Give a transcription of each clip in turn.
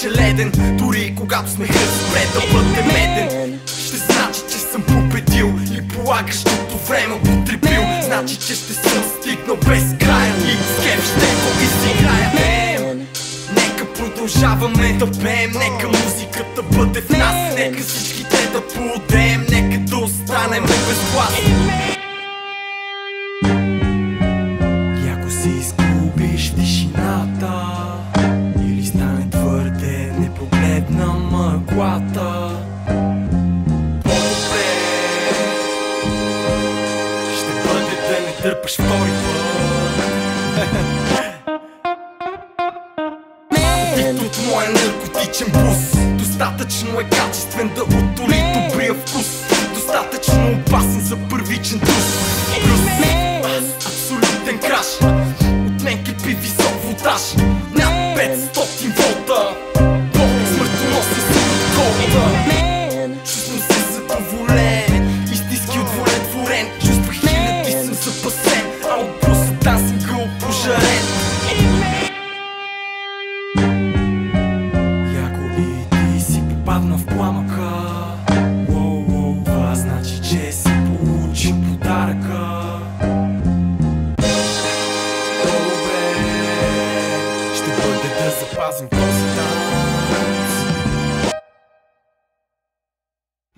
вече леден. Дори когато смехът спре да бъде меден, ще значи, че съм победил и полагащото време употребил. Значи, че ще съм стигнал без края и с кеф ще го изиграя. Нека продължаваме да пеем, нека музиката бъде в нас, нека всички те да поудеем, нека да останем без глас. И ако си изгубиш в тишината или стане твърде непрогледна мъглата, по-добре ще бъде да не търпаш втори път. Бит от моя наркотичен бус, достатъчно е качествен да отоли добрия вкус, достатъчно опасен за първичен трус. Абсолютен краш, от мен кипи висок волтаж, над 500 волта, смъртоносен си от колата. Чувствам се задоволен, истински удовлетворен, чувствах хиляди съм запасен, а от брусата съм гъл пожарен. И ако и ти си попадна в пламъка, това значи, че си получил подаръка. Добре, ще бъде да запазим този танц.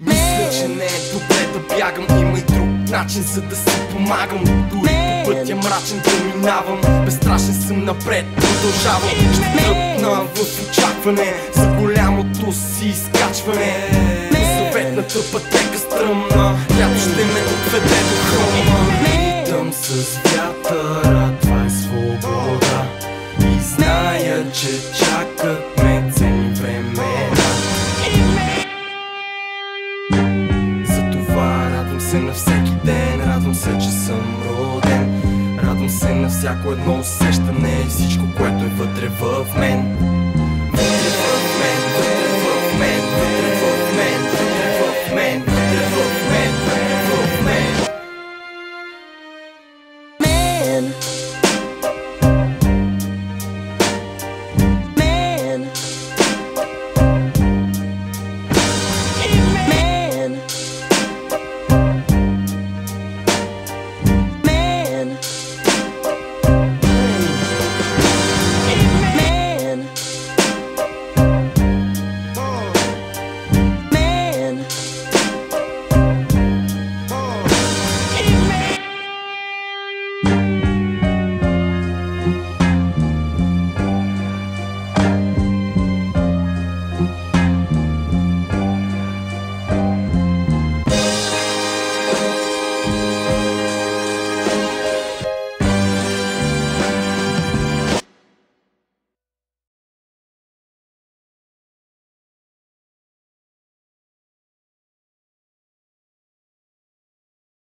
Мисля, че не е добре да бягам, има и друг начин за да си помагам. Дори по пътя мрачен да минавам, безстрашен съм напред, продължавам. Ще тръпна в очакване за голямото си изкачване. Съветната пътека стръмна, която ще ме отведе до хрома. Ритъм с вятъра, това е свобода. И зная, че чакат ме ценни времена. Затова радвам се на всеки ден, радвам се, че съм роден. Радвам се на всяко едно усещане и всичко, което е вътре в мен.